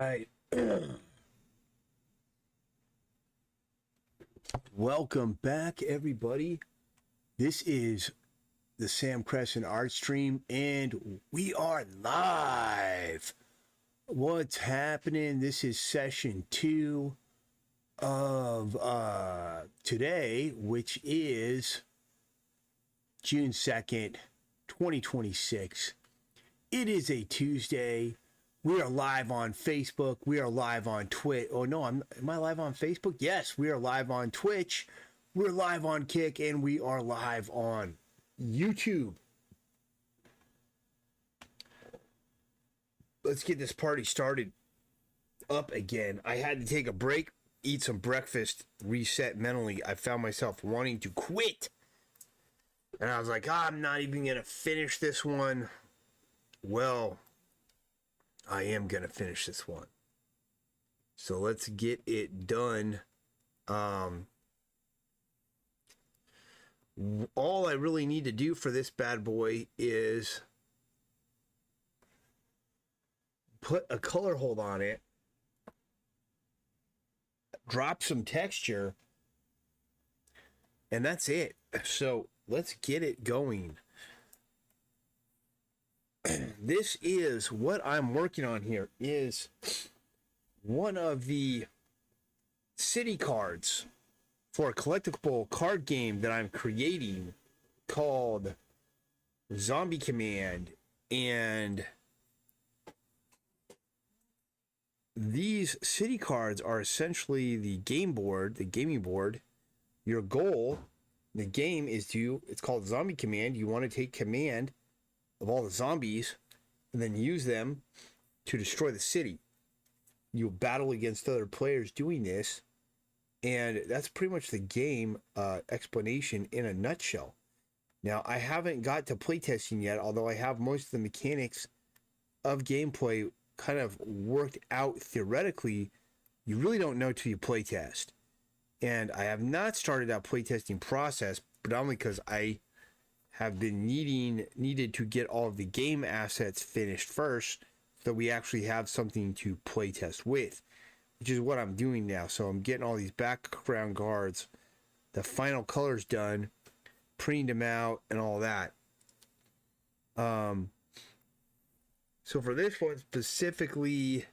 Right. Welcome back, everybody. This is the Sam Crescent Art Stream, and we are live. What's happening? This is session 2 of today, which is June 2nd, 2026. It is a Tuesday. We are live on Facebook. We are live on Twitch. Oh no, am I live on Facebook? Yes, we are live on Twitch. We're live on Kick, and we are live on YouTube. Let's get this party started up again. I had to take a break, eat some breakfast, reset mentally. I found myself wanting to quit. And I was like, I'm not even going to finish this one. Well, I am going to finish this one. So let's get it done. All I really need to do for this bad boy is put a color hold on it, drop some texture, and that's it. So let's get it going. This is what I'm working on here is one of the city cards for a collectible card game that I'm creating called Zombie Command. And these city cards are essentially the game board, the gaming board. Your goal, the game is it's called Zombie Command. You want to take command of all the zombies and then use them to destroy the city. You'll battle against other players doing this, and that's pretty much the game explanation in a nutshell. Now, I haven't got to playtesting yet, although I have most of the mechanics of gameplay kind of worked out theoretically. You really don't know till you playtest. And I have not started that playtesting process, predominantly because I have been needed to get all of the game assets finished first, so we actually have something to playtest with, which is what I'm doing now. So I'm getting all these background guards, the final colors done, printing them out, and all that. So for this one specifically,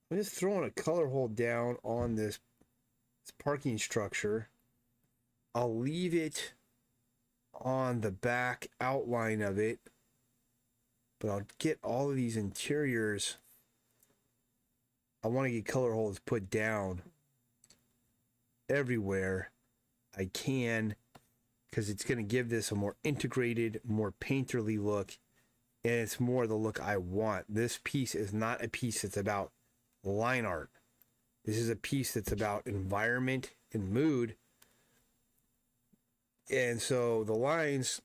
I'm just throwing a color hold down on this parking structure. I'll leave it on the back outline of it, but I'll get all of these interiors. I want to get color holds put down everywhere I can, because it's going to give this a more integrated, more painterly look, and it's more the look I want. This piece is not a piece that's about line art. This is a piece that's about environment and mood. And so the lines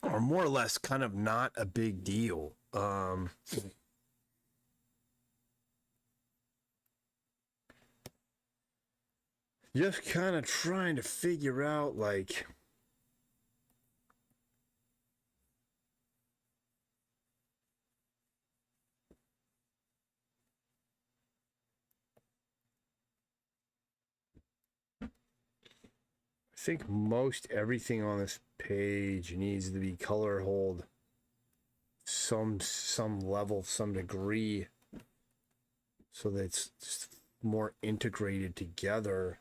are more or less kind of not a big deal. Just kind of trying to figure out, like, I think most everything on this page needs to be color hold some level, some degree, so that it's just more integrated together.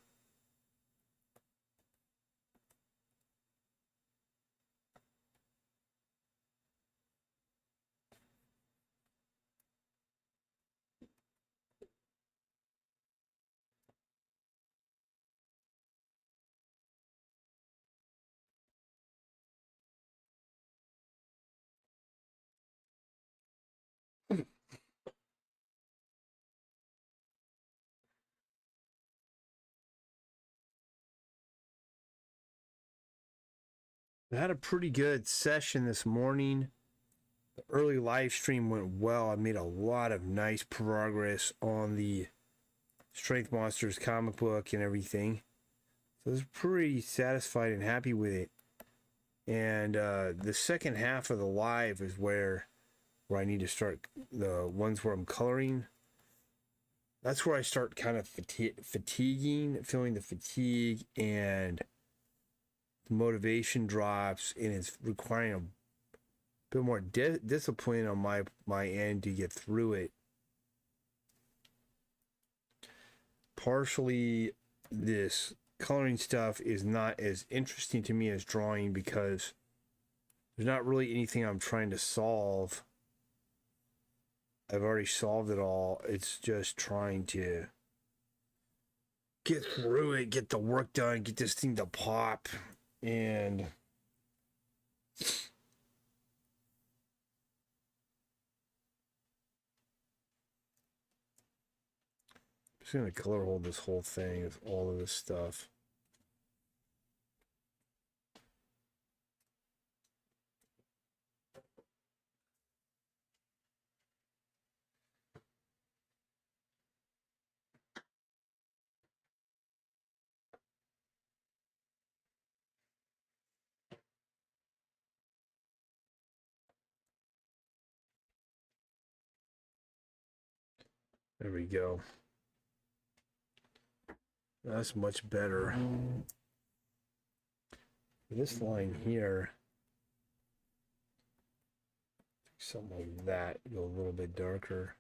I had a pretty good session this morning. The early live stream went well. I made a lot of nice progress on the Strength Monsters comic book and everything. So I was pretty satisfied and happy with it. And the second half of the live is where where I need to start the ones where I'm coloring. That's where I start kind of fatiguing, feeling the fatigue, and the motivation drops, and it's requiring a bit more discipline on my end to get through it. Partially, this coloring stuff is not as interesting to me as drawing because there's not really anything I'm trying to solve. I've already solved it all. It's just trying to get through it, get the work done, get this thing to pop. And I'm just going to color hold this whole thing with all of this stuff. There we go. That's much better. This line here, something like that, go a little bit darker.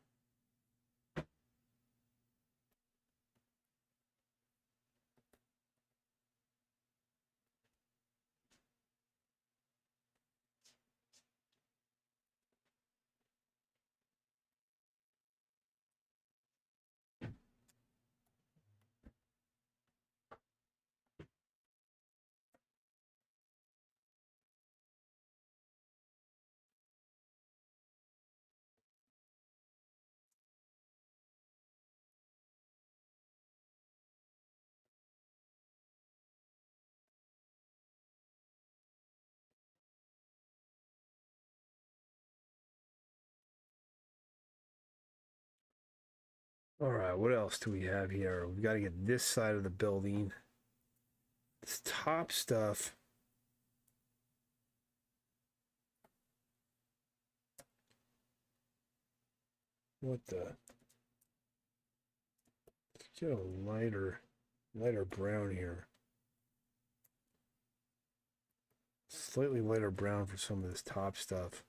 All right, what else do we have here? We've got to get this side of the building. This top stuff. What the? Let's get a lighter brown here. Slightly lighter brown for some of this top stuff.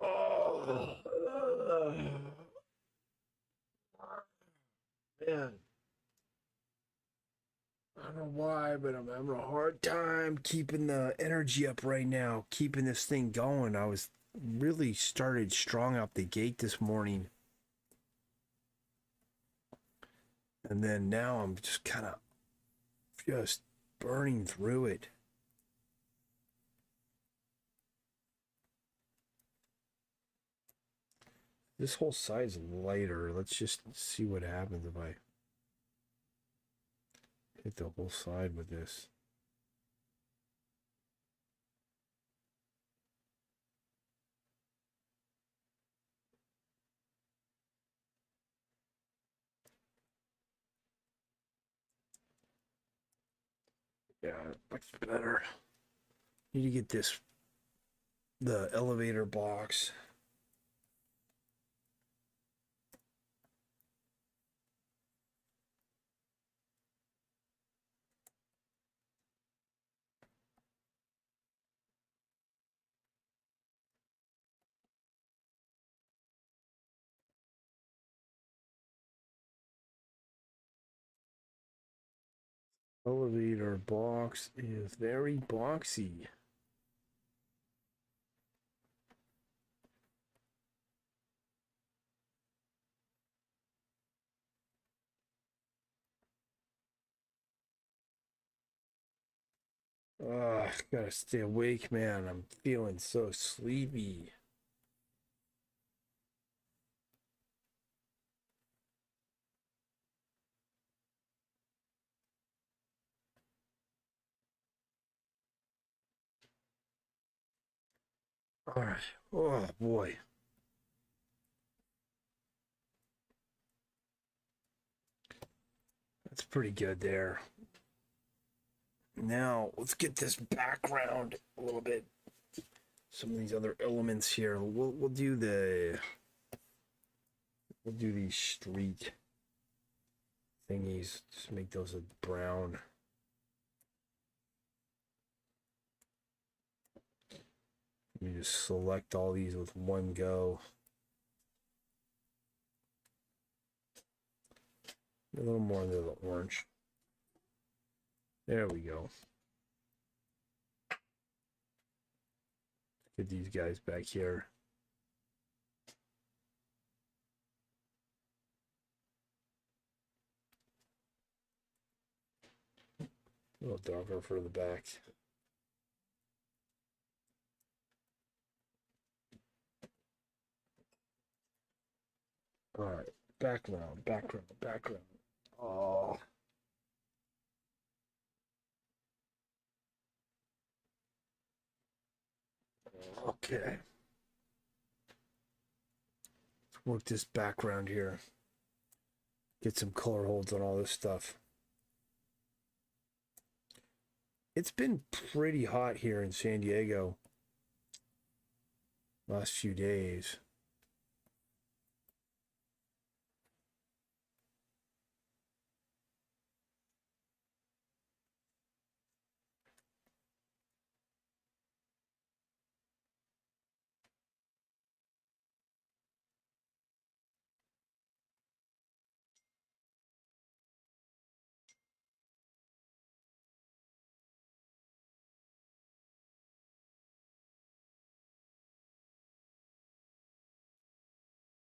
Oh, man. I don't know why, but I'm having a hard time keeping the energy up right now, keeping this thing going. I was really started strong out the gate this morning. And then now I'm just kind of just burning through it. This whole side's lighter. Let's just see what happens if I hit the whole side with this. Yeah, much better. Need to get this, the elevator box. Elevator box is very boxy. Ugh, gotta stay awake, man. I'm feeling so sleepy. All right. Oh boy. That's pretty good there. Now let's get this background a little bit. Some of these other elements here. We'll do these street thingies. Just make those a brown. You just select all these with one go. A little more into the orange. There we go. Get these guys back here. A little darker for the back. All right, background. Oh. Okay. Let's work this background here. Get some color holds on all this stuff. It's been pretty hot here in San Diego last few days.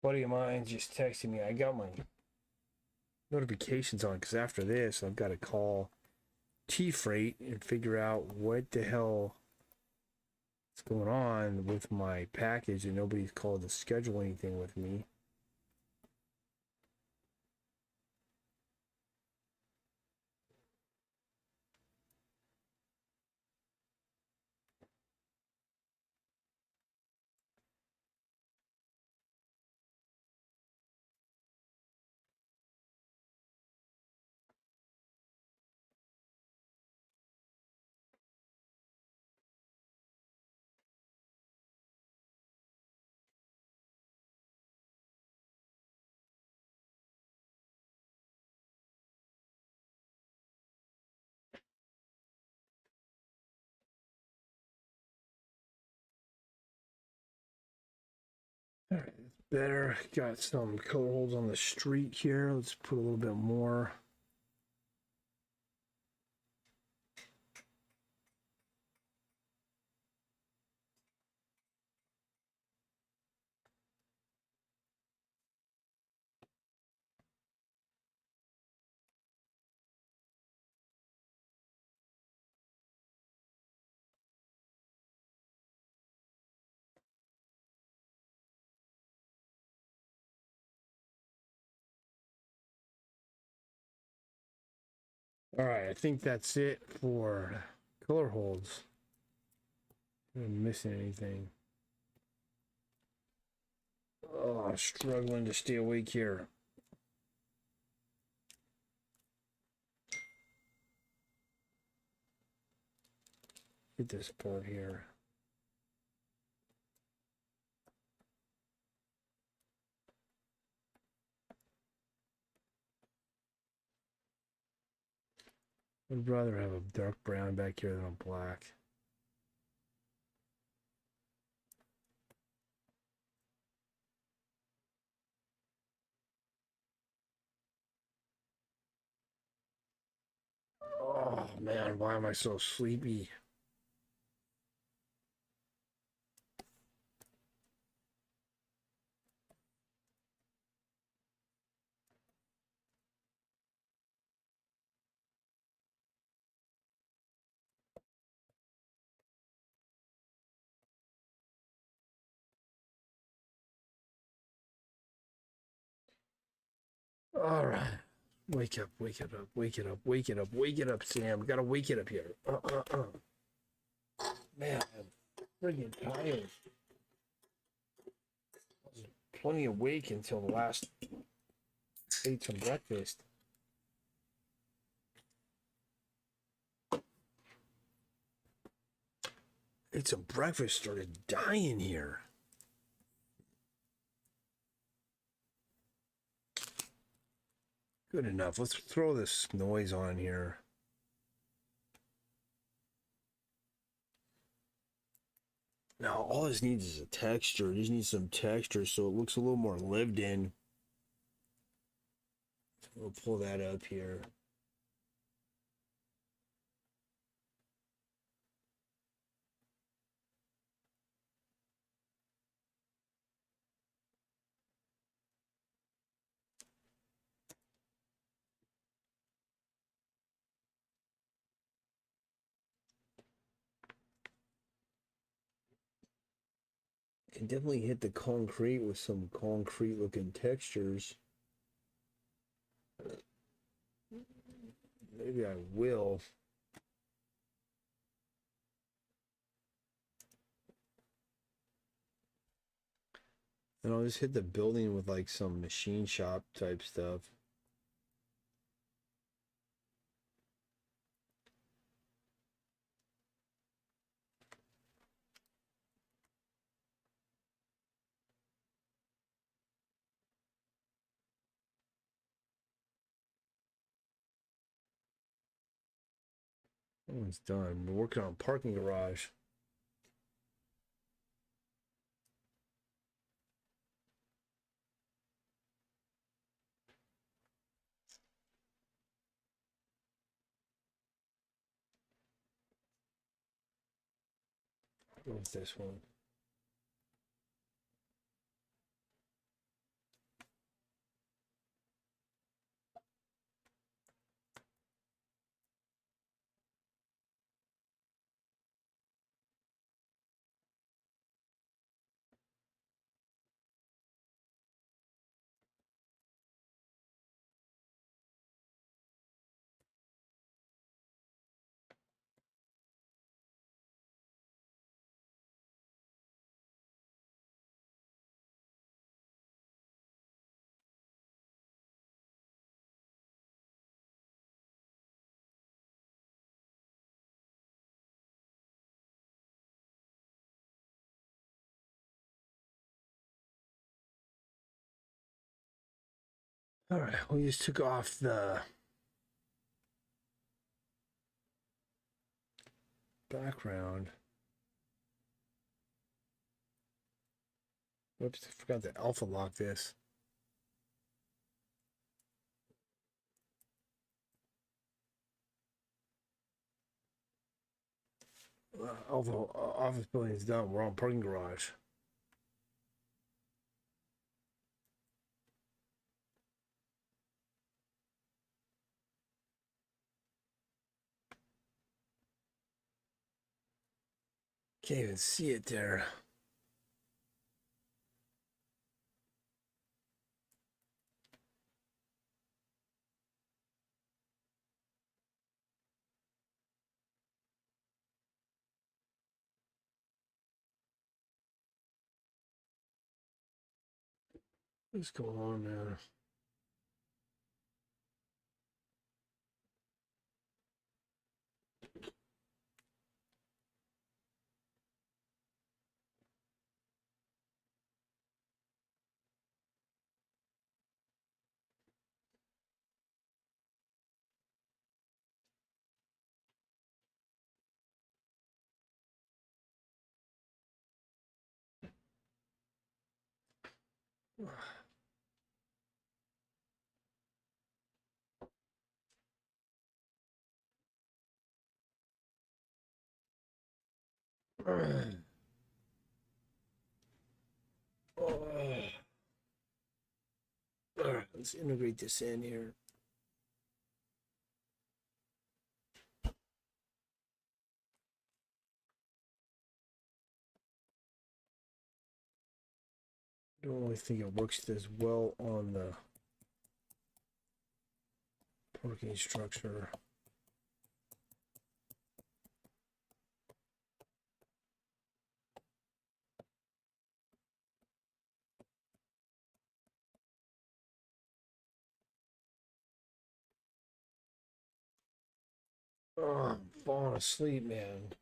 Buddy of mine just texted me. I got my notifications on because after this, I've got to call T-Freight and figure out what the hell is going on with my package, and nobody's called to schedule anything with me. All right, that's better. Got some color holds on the street here. Let's put a little bit more. All right, I think that's it for color holds. I'm missing anything. Oh, I'm struggling to stay awake here. Get this part here. I'd rather have a dark brown back here than a black. Oh man, why am I so sleepy? All right. Wake up, wake it up, wake it up, wake it up, wake it up, Sam. We gotta wake it up here. Man, I'm friggin' tired. plenty awake until the last ate some breakfast. Ate some breakfast, started dying here. Good enough. Let's throw this noise on here. Now, all this needs is a texture. It just needs some texture so it looks a little more lived in. We'll pull that up here. Can definitely hit the concrete with some concrete looking textures. Maybe I will. And I'll just hit the building with like some machine shop type stuff. That one's done. We're working on parking garage. What's this one? All right, we just took off the background. Whoops, I forgot to alpha lock this. Alpha office building is done. We're on parking garage. Can't even see it there. What's going on, man? All right, let's integrate this in here. Don't really think it works as well on the parking structure. falling asleep, man.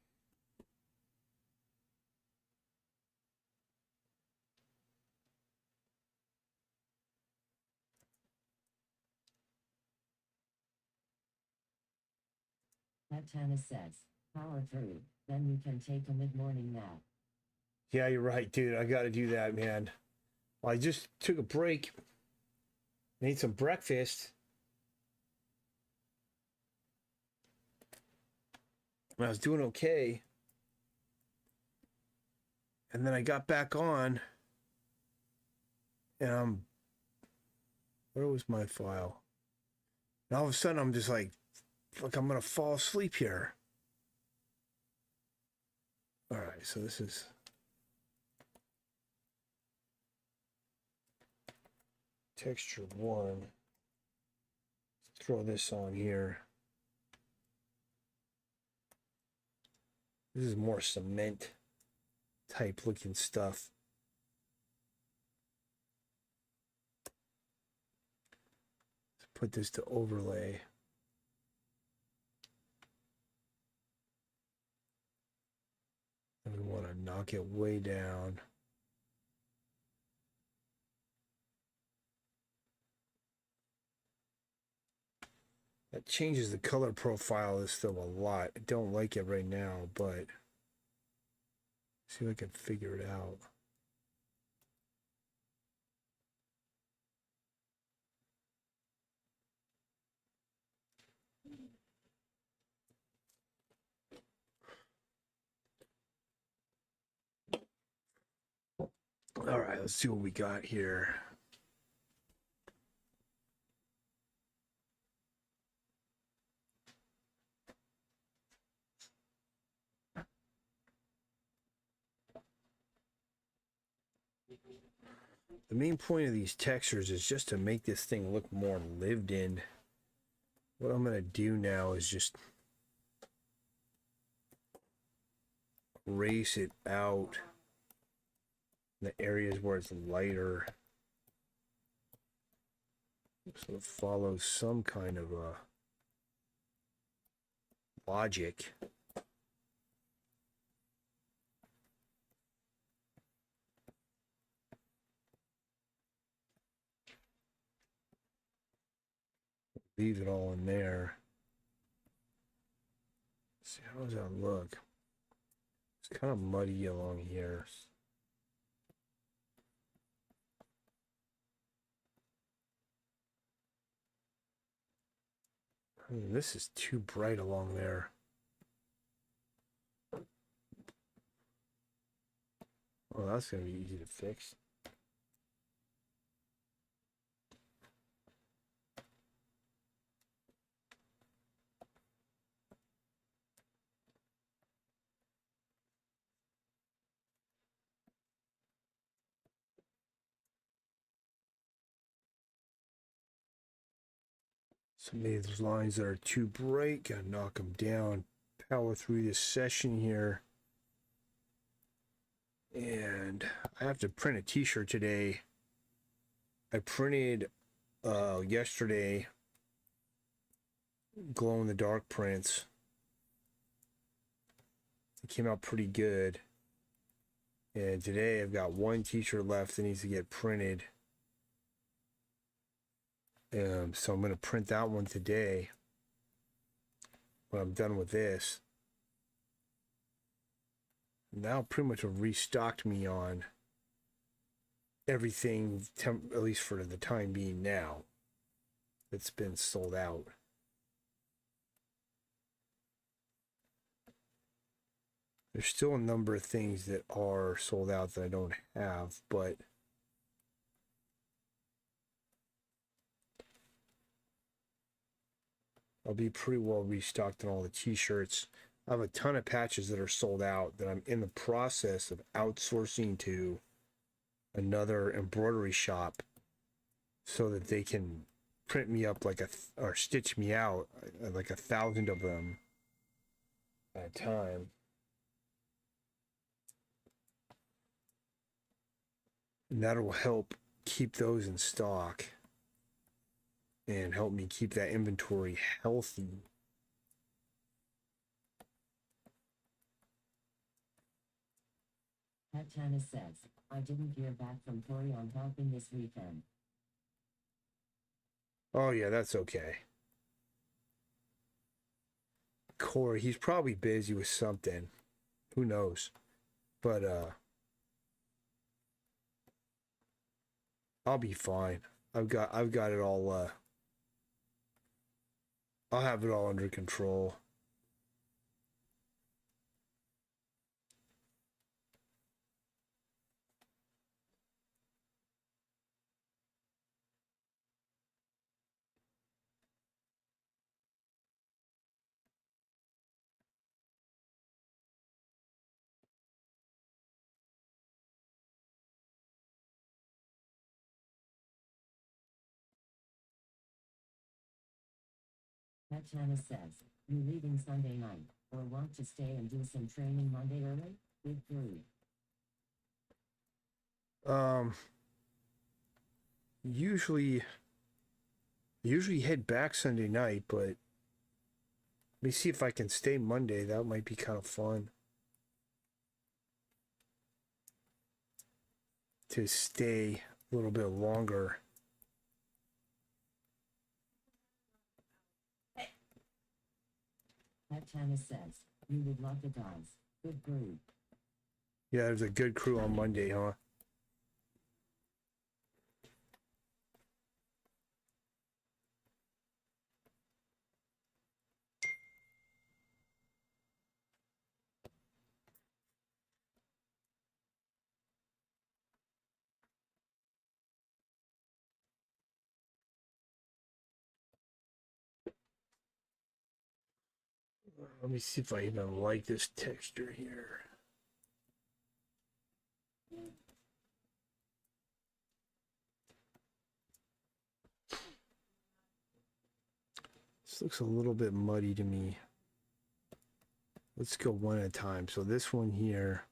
Tana says, power through, then you can take a mid-morning nap. Yeah, you're right, dude. I got to do that, man. Well, I just took a break, made some breakfast. I was doing okay. And then I got back on. And where was my file? And all of a sudden, I'm just like I'm going to fall asleep here. All right, so this is texture 1. Let's throw this on here. This is more cement type looking stuff. Let's put this to overlay. And we want to knock it way down. That changes the color profile of this stuff a lot. I don't like it right now, but see if I can figure it out. All right, let's see what we got here. The main point of these textures is just to make this thing look more lived in. What I'm going to do now is just erase it out in the areas where it's lighter. So it follows some kind of a logic. Leave it all in there. Let's see, how does that look? It's kind of muddy along here. I mean, this is too bright along there. Oh, that's going to be easy to fix. So maybe those lines that are too bright, gotta knock them down, power through this session here. And I have to print a t-shirt today. I printed yesterday glow in the dark prints. It came out pretty good. And today I've got one t-shirt left that needs to get printed. So I'm going to print that one today when I'm done with this. Now pretty much have restocked me on everything, at least for the time being now, that's been sold out. There's still a number of things that are sold out that I don't have, but I'll be pretty well restocked on all the t-shirts. I have a ton of patches that are sold out that I'm in the process of outsourcing to another embroidery shop so that they can print me up like or stitch me out like 1,000 of them at a time. And that'll help keep those in stock and help me keep that inventory healthy. Matt Tannis says, I didn't hear back from Corey on helping this weekend. Oh yeah, that's okay. Corey, he's probably busy with something. Who knows? But I'll be fine. I've got it all I'll have it all under control. Matt Tannis says, you leaving Sunday night, or want to stay and do some training Monday early? Big three. Usually head back Sunday night, but let me see if I can stay Monday. That might be kind of fun. To stay a little bit longer. Matt Tannis says, you would love the dogs. Good breed. Yeah, there's a good crew on Monday, huh? Let me see if I even like this texture here. This looks a little bit muddy to me. Let's go one at a time. So this one here.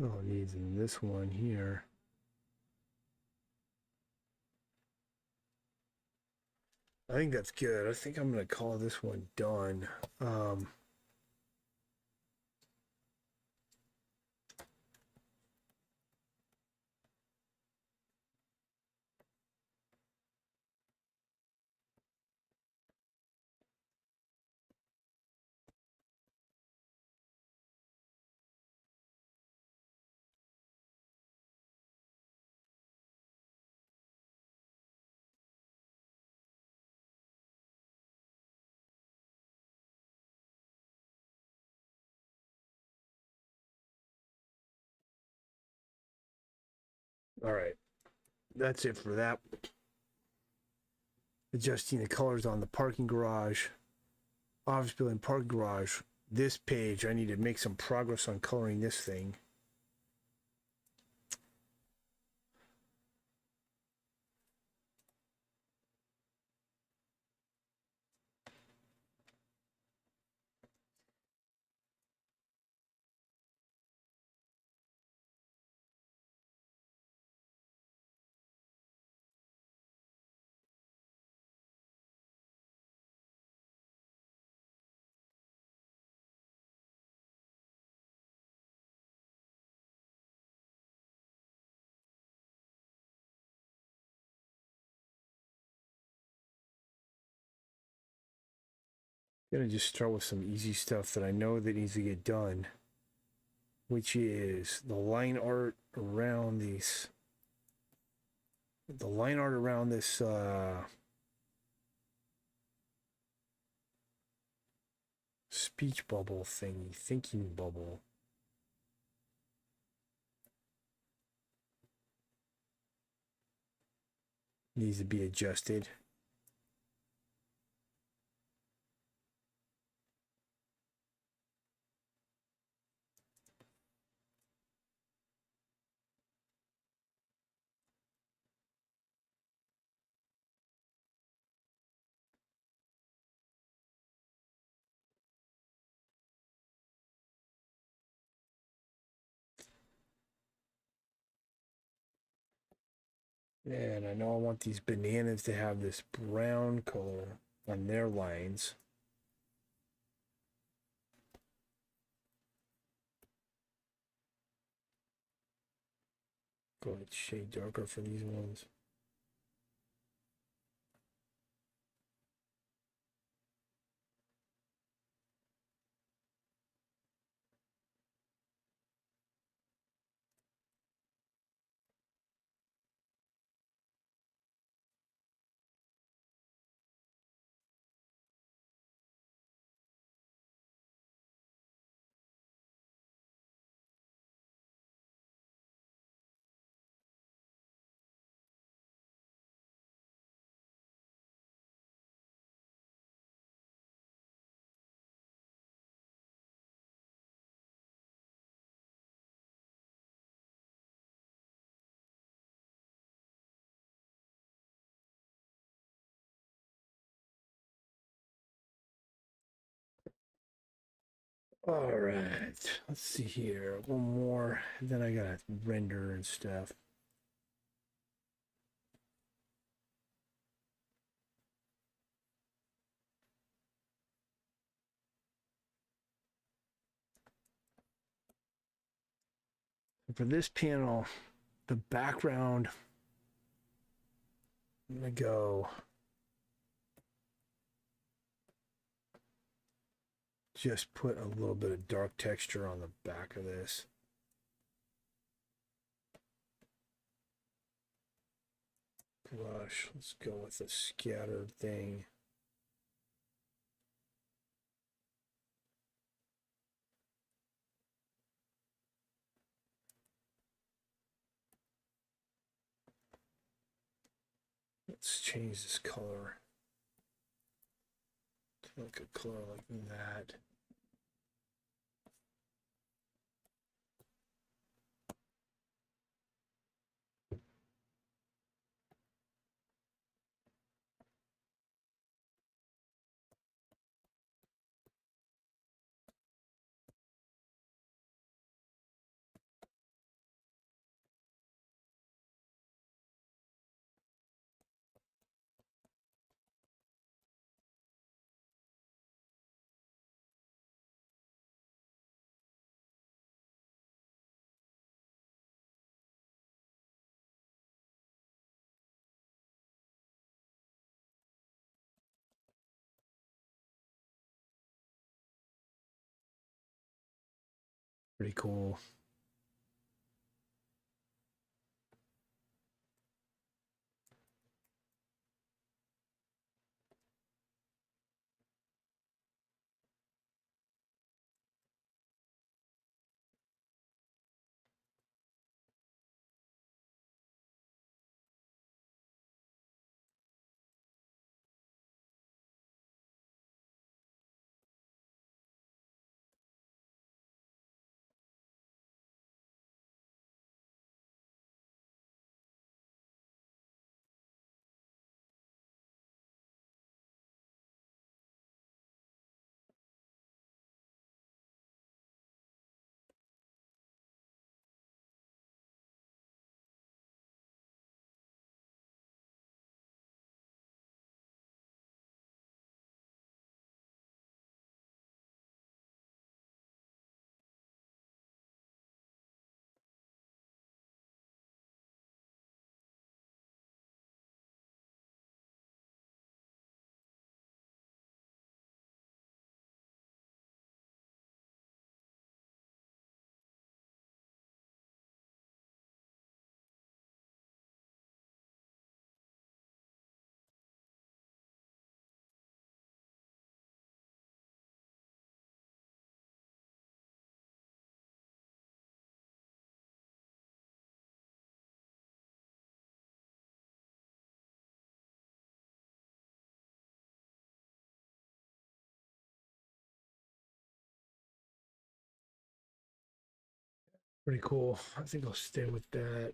Oh, it needs in this one here. I think that's good. I think I'm gonna call this one done. All right, that's it for that. Adjusting the colors on the parking garage. Office building parking garage. This page, I need to make some progress on coloring this thing. Gonna just start with some easy stuff that I know that needs to get done, which is the line art around these. The line art around this speech bubble thingy, thinking bubble. Needs to be adjusted. And I know I want these bananas to have this brown color on their lines. Go ahead, shade darker for these ones. All right, let's see here. One more, and then I gotta render and stuff. For this panel, the background, I'm gonna go just put a little bit of dark texture on the back of this. Brush, let's go with the scattered thing. Let's change this color to like a color like that. Pretty cool. Pretty cool. I think I'll stay with that.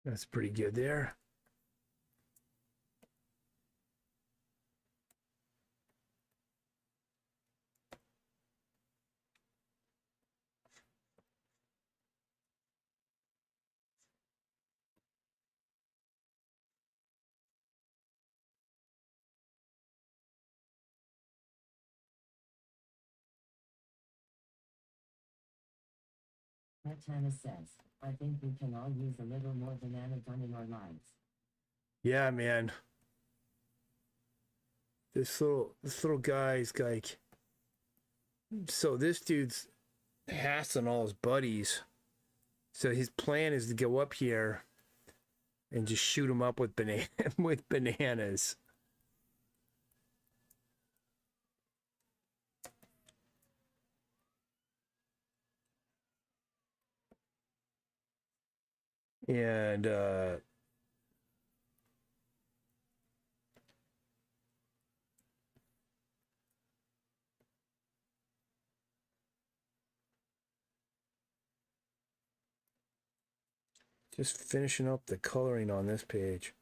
That's pretty good there. Matt Thomas says, I think we can all use a little more banana done in our lives. Yeah, man. This little guy's like, so this dude's hassling all his buddies. So his plan is to go up here and just shoot him up with with bananas. And just finishing up the coloring on this page.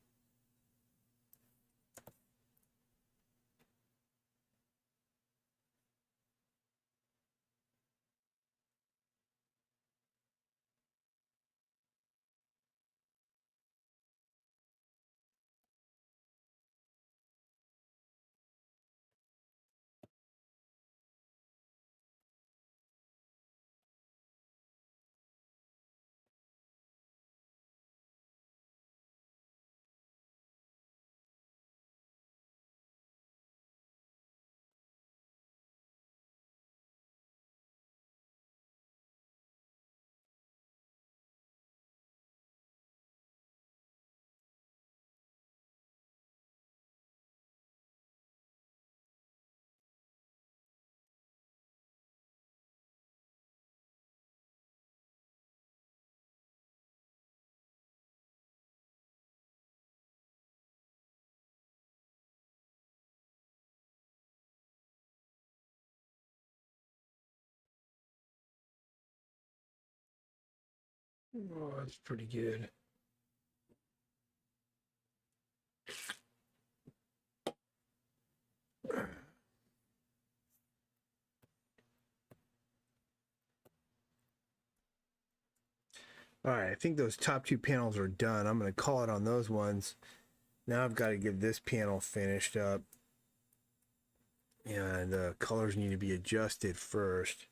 Oh, that's pretty good. All right, I think those top two panels are done. I'm going to call it on those ones. Now I've got to get this panel finished up. And the colors need to be adjusted first.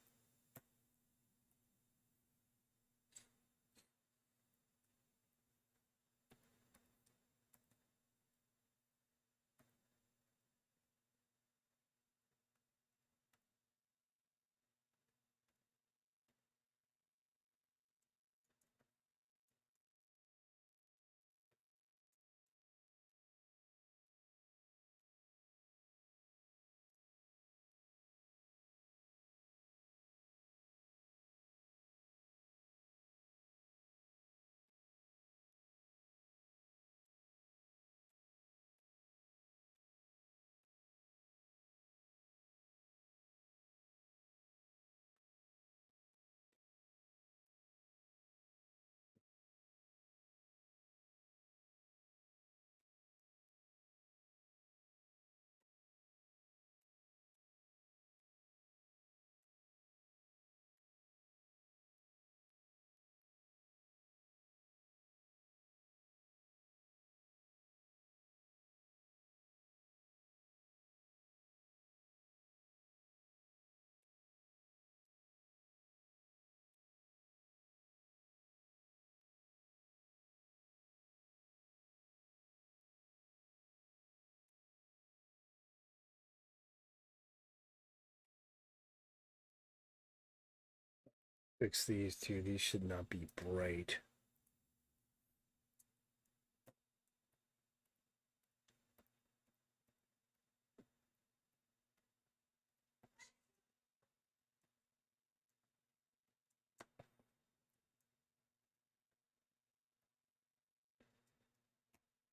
Fix these two. These should not be bright.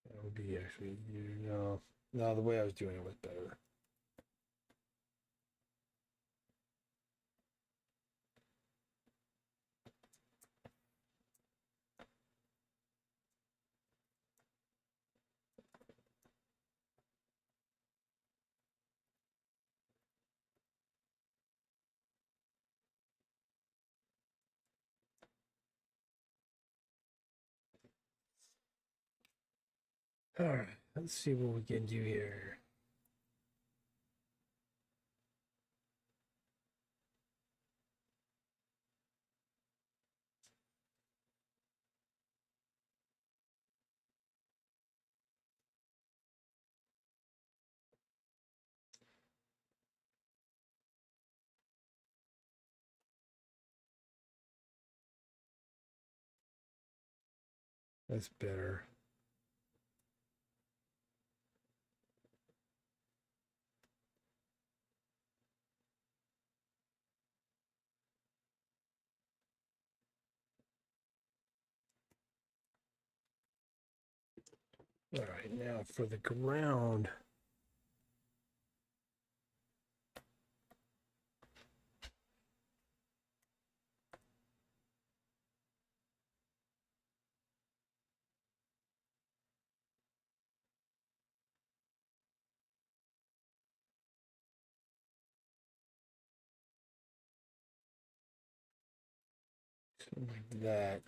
That would be actually, no, the way I was doing it was better. All right, let's see what we can do here. That's better. All right, now for the ground. Something like that.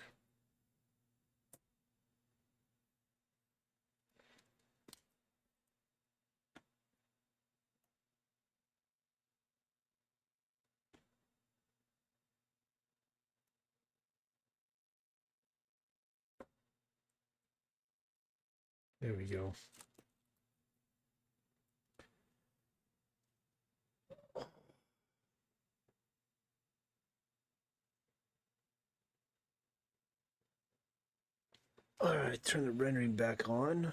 There we go. All right, turn the rendering back on.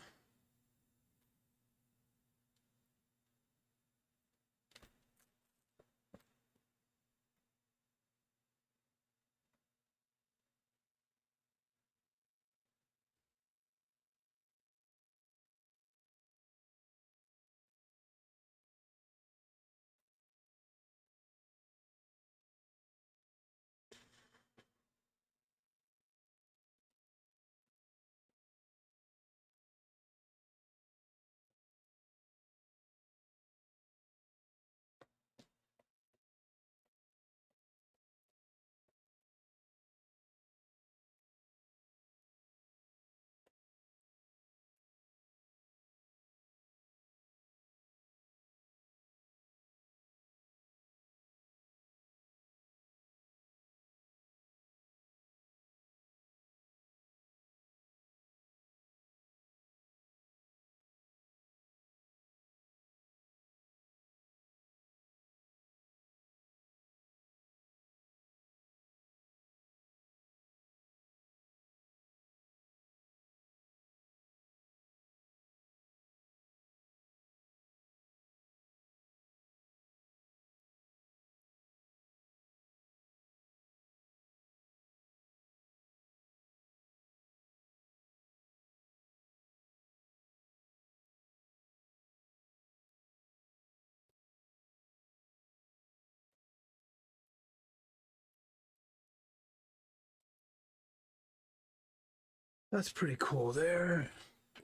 That's pretty cool there.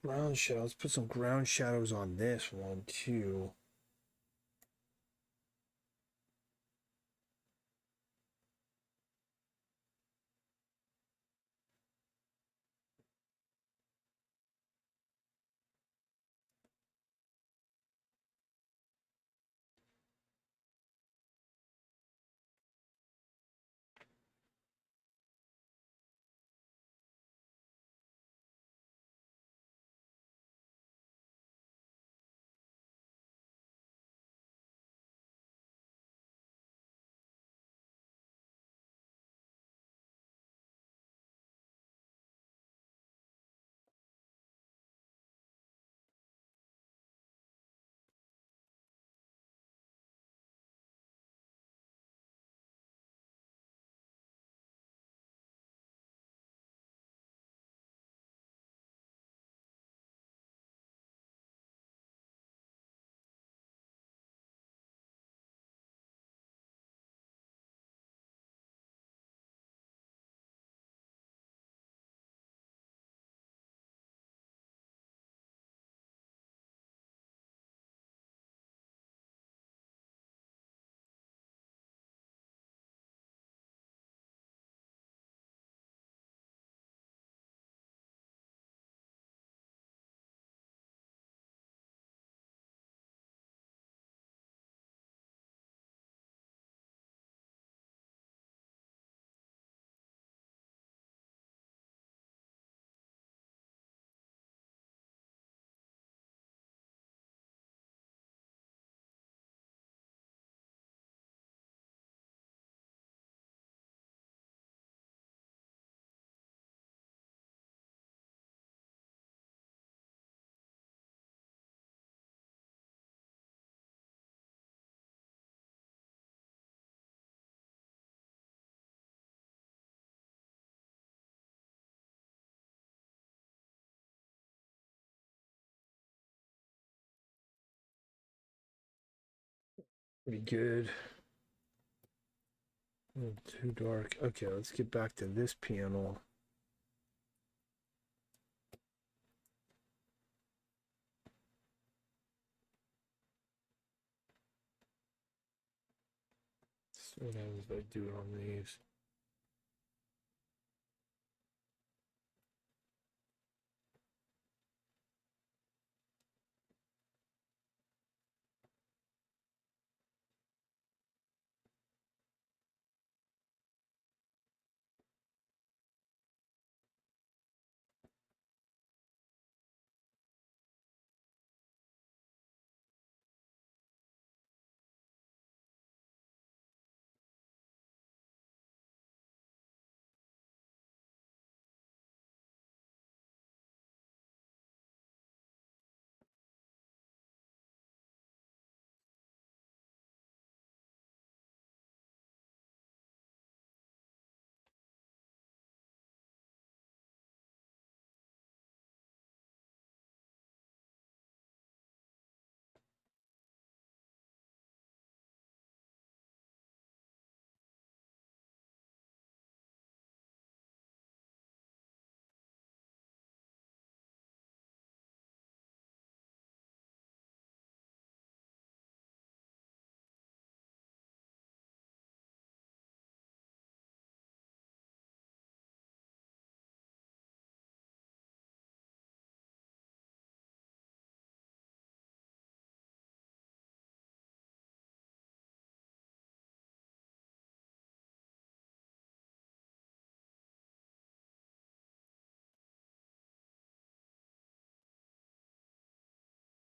Ground shadows. Put some ground shadows on this one too. Pretty good. A little too dark. Okay, let's get back to this panel. So what happens if I do it on these?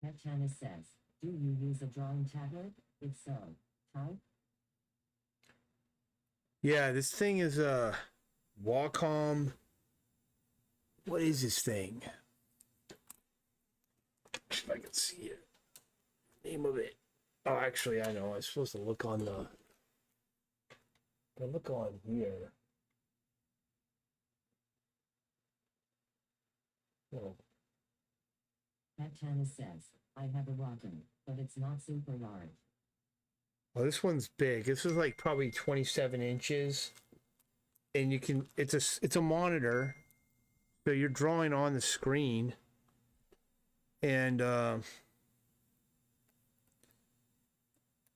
Petchana says, do you use a drawing tablet? If so, type. Yeah, this thing is a Wacom. What is this thing? If I can see it. Name of it. Oh, actually, I know. I'm supposed to look on the. I look on here. Oh, Petchana says, I have a Wacom, but it's not super large. well, this one's big. This is like probably 27 inches, and you can. It's a monitor, so you're drawing on the screen, and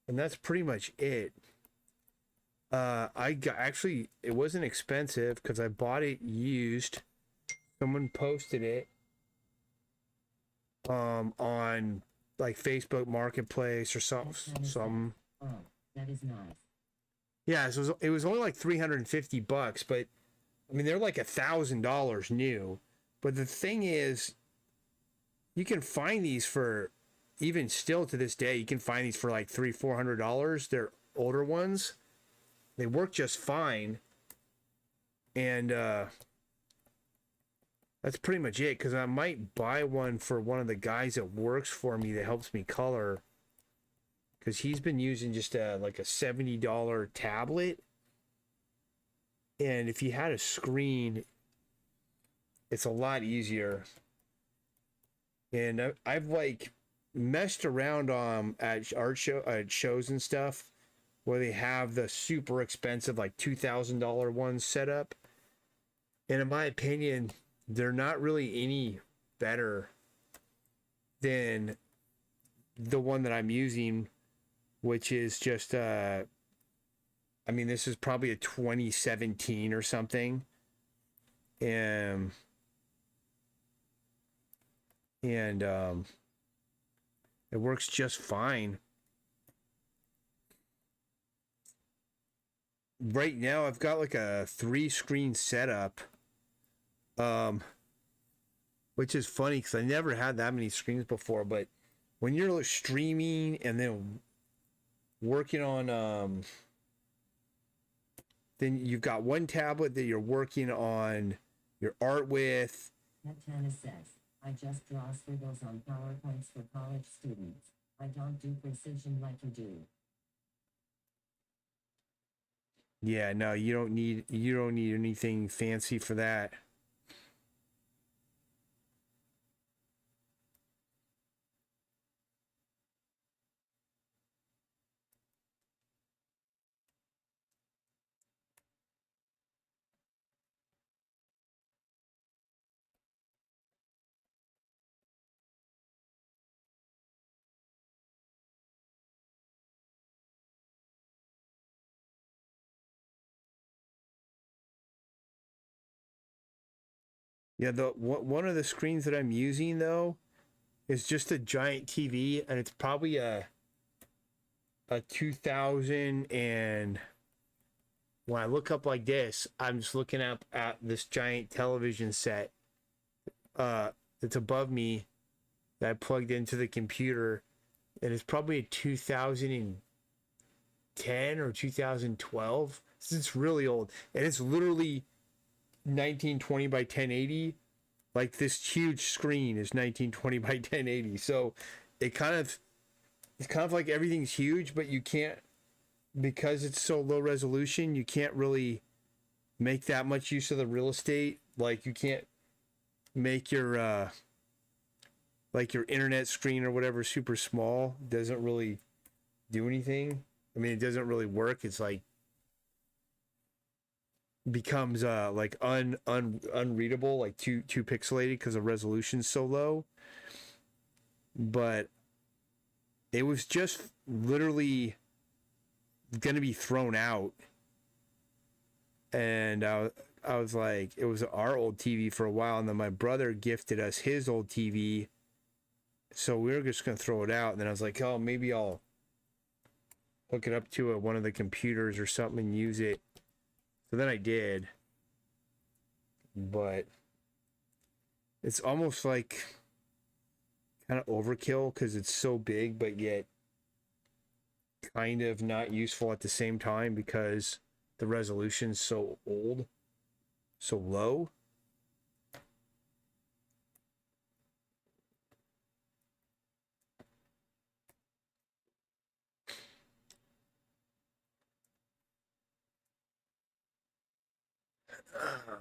that's pretty much it. I got actually it wasn't expensive because I bought it used. Someone posted it on like Facebook Marketplace or something. Oh, that is nice. Yeah, so it was only like $350, but I mean they're like $1,000 new. But the thing is, you can find these for even still to this day. You can find these for like $300-400. They're older ones. They work just fine, and that's pretty much it. Because I might buy one for one of the guys that works for me that helps me color. Because he's been using just like a $70 tablet, and if he had a screen, it's a lot easier. And I've like messed around at art shows and stuff where they have the super expensive like $2,000 ones set up, and in my opinion, they're not really any better than the one that I'm using, which is just I mean, this is probably a 2017 or something. And it works just fine. Right now I've got like a 3-screen setup. Which is funny because I never had that many screens before, but when you're streaming and then working on then you've got one tablet that you're working on your art with. Petchana says, I just draw scribbles on PowerPoints for college students. I don't do precision like you do. Yeah, no, you don't need anything fancy for that. Yeah, one of the screens that I'm using though is just a giant TV, and it's probably a 2000, and when I look up like this, I'm just looking up at this giant television set that's above me that I plugged into the computer, and it's probably a 2010 or 2012. It's really old, and it's literally 1920 by 1080. Like this huge screen is 1920 by 1080. So it kind of it's kind of like everything's huge, but you can't, because it's so low resolution, you can't really make that much use of the real estate. Like you can't make your like your internet screen or whatever super small. It doesn't really do anything. I mean, it doesn't really work. It's like becomes like unreadable, like too pixelated because the resolution's so low. But it was just literally gonna be thrown out, and I was like, it was our old TV for a while, and then my brother gifted us his old TV, so we were just gonna throw it out. And then I was like, oh, maybe I'll hook it up to one of the computers or something and use it. So then I did, but it's almost like kind of overkill because it's so big, but yet kind of not useful at the same time because the resolution's so old, so low.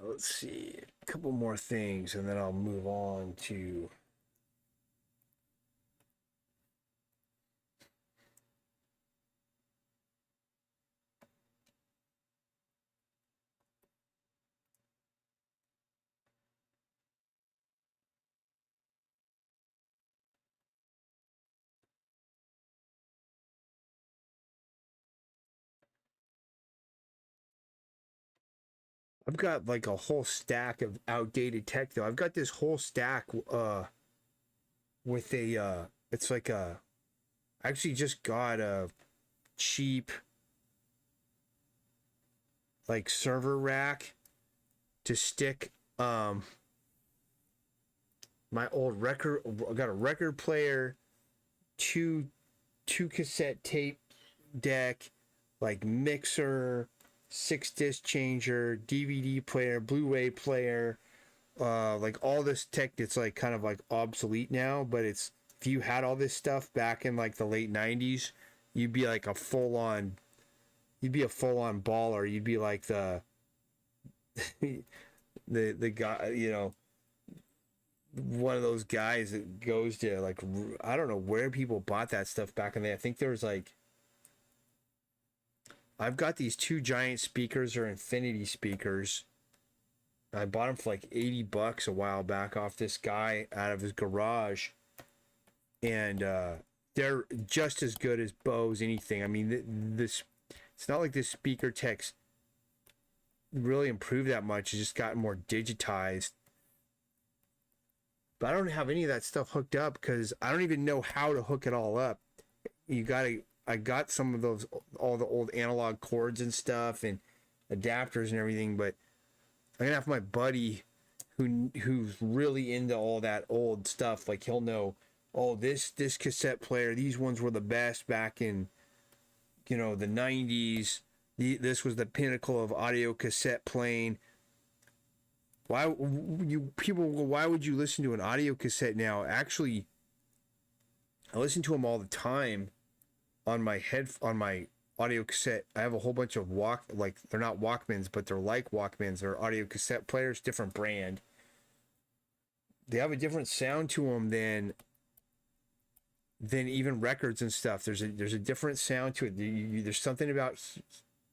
Let's see, a couple more things and then I'll move on to I've got like a whole stack of outdated tech though. I've got this whole stack with a it's like a I actually just got a cheap like server rack to stick my old record. I got a record player, two cassette tape deck, like mixer, 6 disc changer, DVD player, Blu-ray player, like all this tech that's like kind of like obsolete now, but it's, if you had all this stuff back in like the late 90s, you'd be like a full on baller. You'd be like the the guy, you know, one of those guys that goes to like, I don't know where people bought that stuff back in the day. I think there was like, I've got these two giant speakers, or Infinity speakers. I bought them for like $80 a while back off this guy out of his garage, and they're just as good as Bose anything. I mean, this, it's not like this speaker tech's really improved that much. It's just gotten more digitized. But I don't have any of that stuff hooked up because I don't even know how to hook it all up. I got some of those, all the old analog cords and stuff and adapters and everything, but I'm gonna have my buddy who's really into all that old stuff. Like he'll know, oh, this cassette player, these ones were the best back in, you know, the 90s. This was the pinnacle of audio cassette playing. Why would you listen to an audio cassette now? Actually, I listen to them all the time on my audio cassette. I have a whole bunch of like, they're not Walkmans, but they're like Walkmans. They're audio cassette players, different brand. They have a different sound to them than even records and stuff. There's a different sound to it. There's something about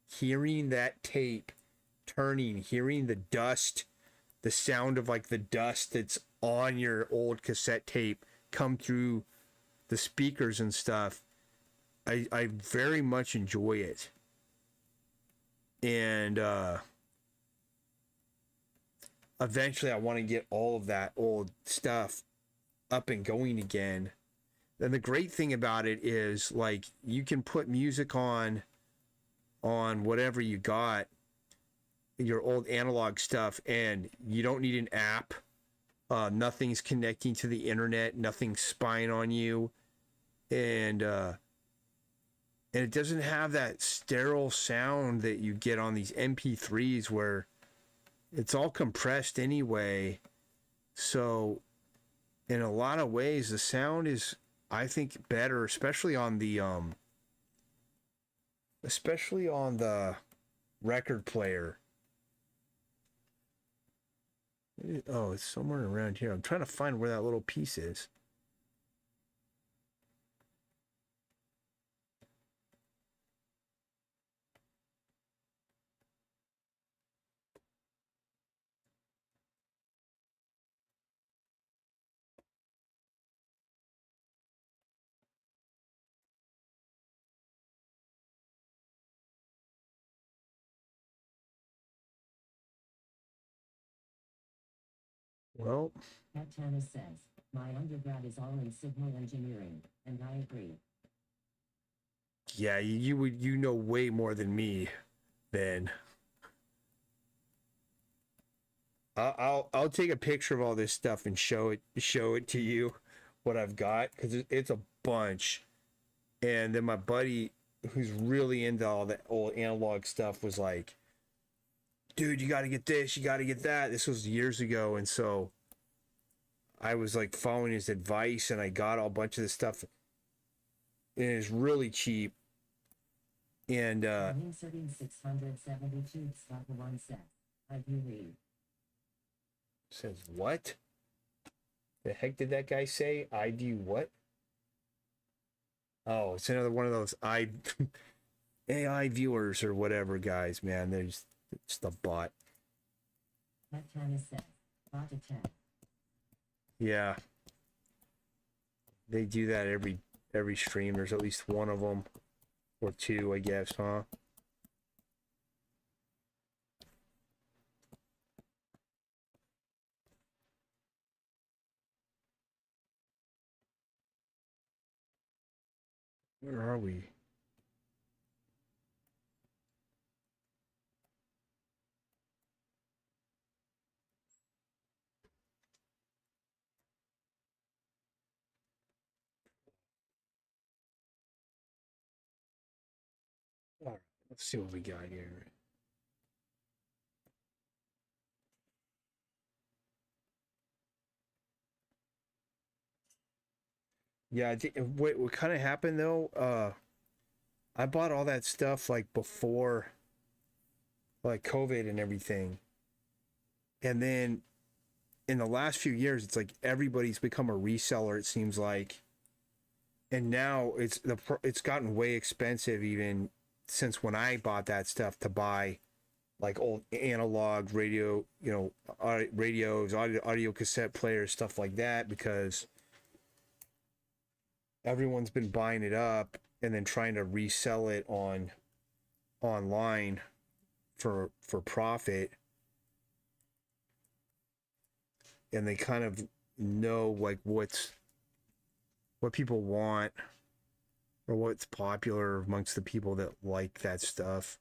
hearing that tape turning, hearing the dust, the sound of like the dust that's on your old cassette tape come through the speakers and stuff. I very much enjoy it. And eventually I want to get all of that old stuff up and going again. And the great thing about it is like you can put music on whatever you got, your old analog stuff, and you don't need an app. Nothing's connecting to the internet, nothing's spying on you, and it doesn't have that sterile sound that you get on these MP3s where it's all compressed anyway. So in a lot of ways the sound is, I think, better, especially on the record player. Oh, it's somewhere around here. I'm trying to find where that little piece is. Well, Pat Tanis says, my undergrad is all in signal engineering, and I agree. yeah, you know way more than me, Ben. I'll take a picture of all this stuff and show it to you what I've got, because it's a bunch. And then my buddy who's really into all that old analog stuff was like, dude, you got to get this, you got to get that. This was years ago, and so I was like following his advice, and I got a bunch of this stuff, and it's really cheap. And Inserting 672 slot one says, I do read. says what? The heck did that guy say? I do what? Oh, it's another one of those AI viewers or whatever, guys. Man, there's it's the bot. Pat Tanis says, bot attack. Yeah, they do that every stream. There's at least one of them, or two, I guess, huh? Where are we? All right, let's see what we got here. Yeah, what kind of happened though? I bought all that stuff like before, like COVID and everything, and then in the last few years, it's like everybody's become a reseller. It seems like, and now it's gotten way expensive even since when I bought that stuff to buy like old analog radio, radios, audio cassette players, stuff like that, because everyone's been buying it up and then trying to resell it online for profit, and they kind of know like what people want or what's popular amongst the people that like that stuff.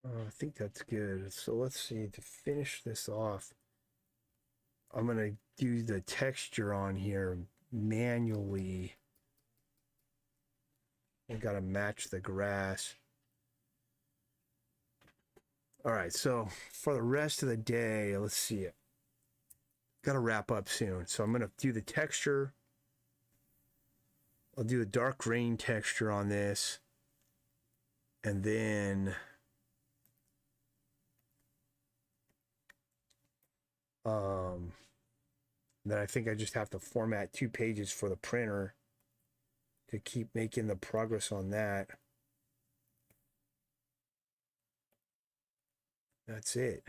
I think that's good. So let's see, to finish this off, I'm gonna do the texture on here manually. I gotta match the grass. All right, so for the rest of the day, let's see it. Gotta wrap up soon. So I'm gonna do the texture. I'll do the dark rain texture on this. And then then I think I just have to format 2 pages for the printer to keep making the progress on that. That's it.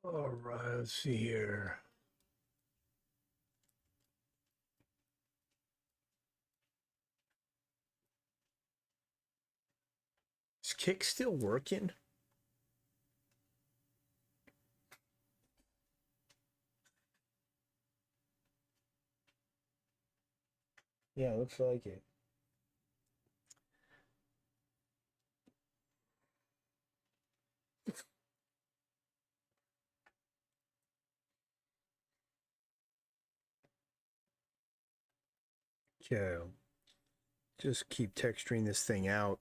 All right, let's see here. Is Kick still working? Yeah, looks like it. Okay. Just keep texturing this thing out.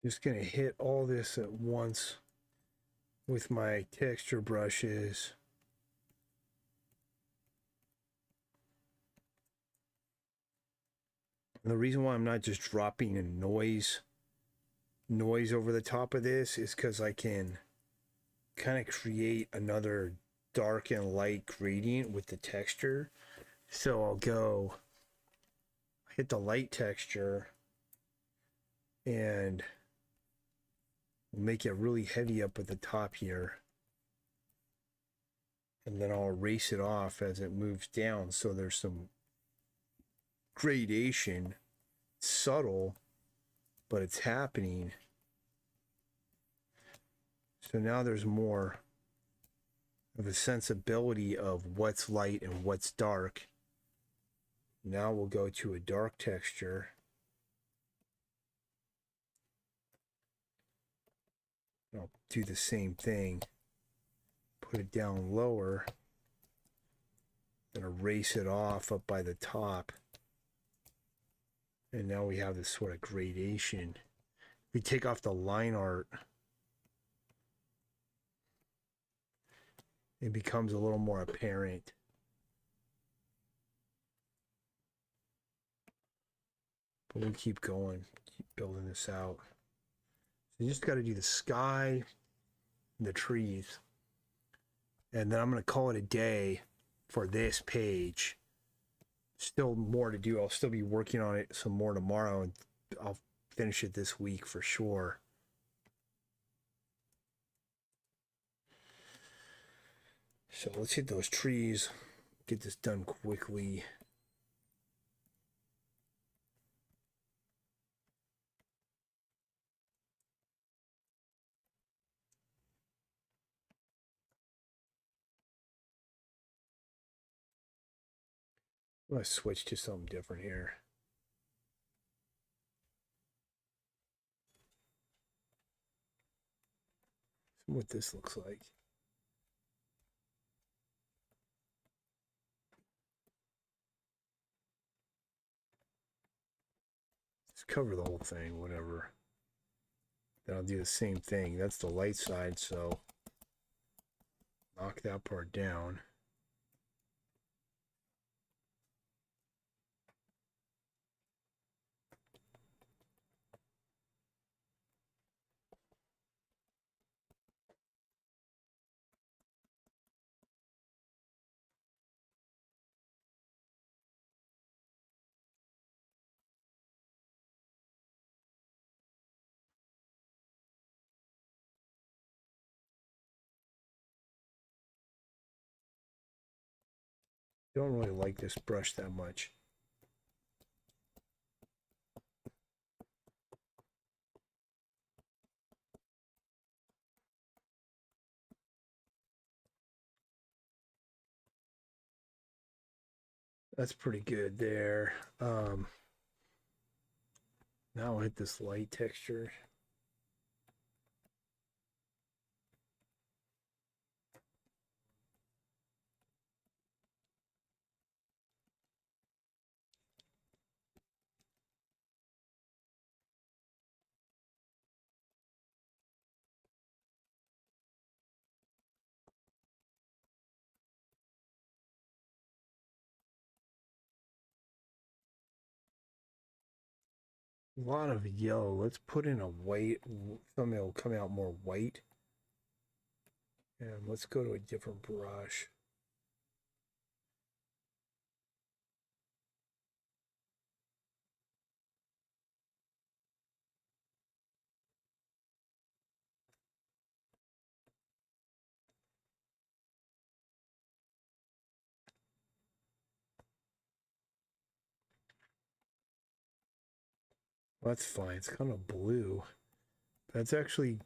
Just gonna hit all this at once with my texture brushes. And the reason why I'm not just dropping a noise over the top of this is because I can kind of create another dark and light gradient with the texture. So I'll go hit the light texture and we'll make it really heavy up at the top here. And then I'll erase it off as it moves down. So there's some gradation, subtle, but it's happening. So now there's more of a sensibility of what's light and what's dark. Now we'll go to a dark texture. I'll do the same thing. Put it down lower. And erase it off up by the top. And now we have this sort of gradation. We take off the line art. It becomes a little more apparent. But we'll keep going, keep building this out. So you just got to do the sky and the trees. And then I'm going to call it a day for this page. Still more to do. I'll still be working on it some more tomorrow, and I'll finish it this week for sure. So let's hit those trees, get this done quickly. I'm going to switch to something different here. See what this looks like. Just cover the whole thing, whatever. Then I'll do the same thing. That's the light side, so knock that part down. Don't really like this brush that much. That's pretty good there. Now I'll hit this light texture. A lot of yellow. Let's put in a white, something that will come out more white. And let's go to a different brush. Well, that's fine. It's kind of blue. That's actually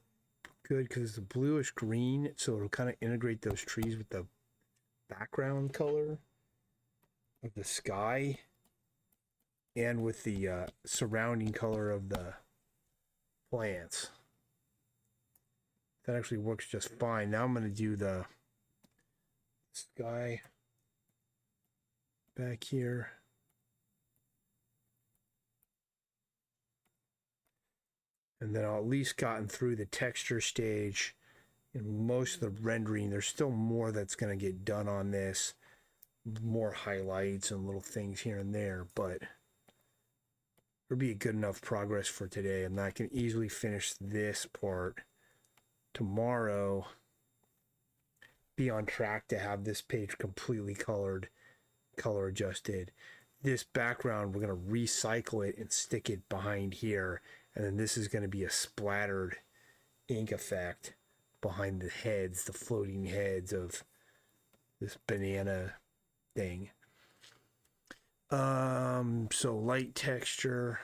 good because it's a bluish green, so it'll kind of integrate those trees with the background color of the sky and with the surrounding color of the plants. That actually works just fine. Now I'm going to do the sky back here. And then I'll at least gotten through the texture stage and most of the rendering. There's still more that's going to get done on this. More highlights and little things here and there, but it'll be a good enough progress for today. And I can easily finish this part tomorrow. Be on track to have this page completely colored, color adjusted. this background, we're going to recycle it and stick it behind here. And then this is going to be a splattered ink effect behind the heads, the floating heads of this banana thing. So light texture.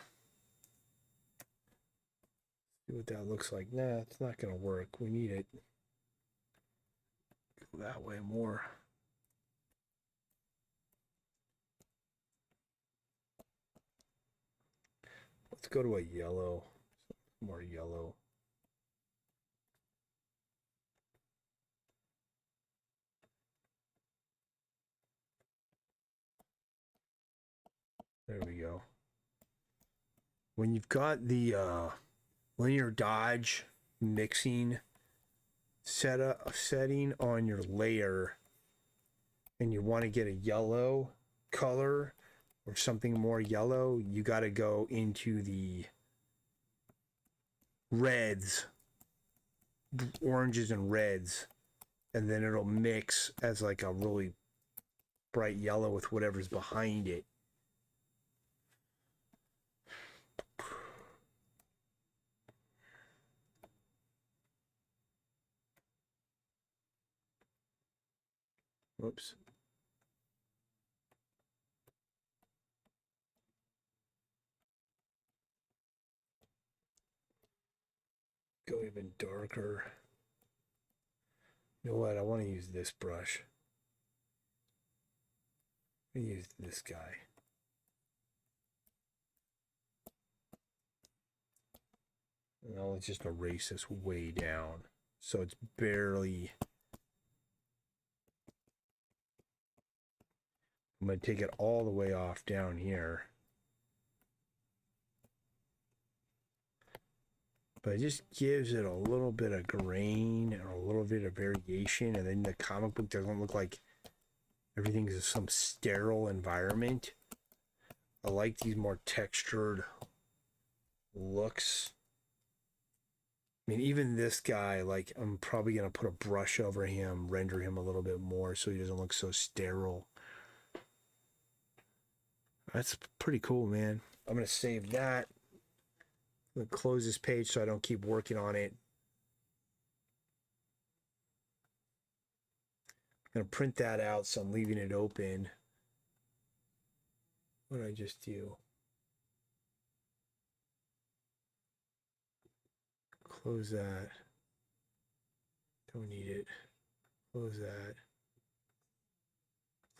See what that looks like. Nah, it's not going to work. We need it go that way more. Let's go to a yellow, more yellow. There we go. When you've got the linear dodge mixing setting on your layer and you want to get a yellow color or something more yellow, you got to go into the reds, oranges and reds, and then it'll mix as like a really bright yellow with whatever's behind it. Whoops. Go even darker. You know what? I want to use this brush. I'm gonna use this guy. And I'll just erase this way down. So it's barely. I'm going to take it all the way off down here. But it just gives it a little bit of grain and a little bit of variation. And then the comic book doesn't look like everything's in some sterile environment. I like these more textured looks. I mean, even this guy, like, I'm probably going to put a brush over him, render him a little bit more so he doesn't look so sterile. That's pretty cool, man. I'm going to save that. I'm going to close this page so I don't keep working on it. I'm going to print that out, so I'm leaving it open. What did I just do? Close that. Don't need it. Close that.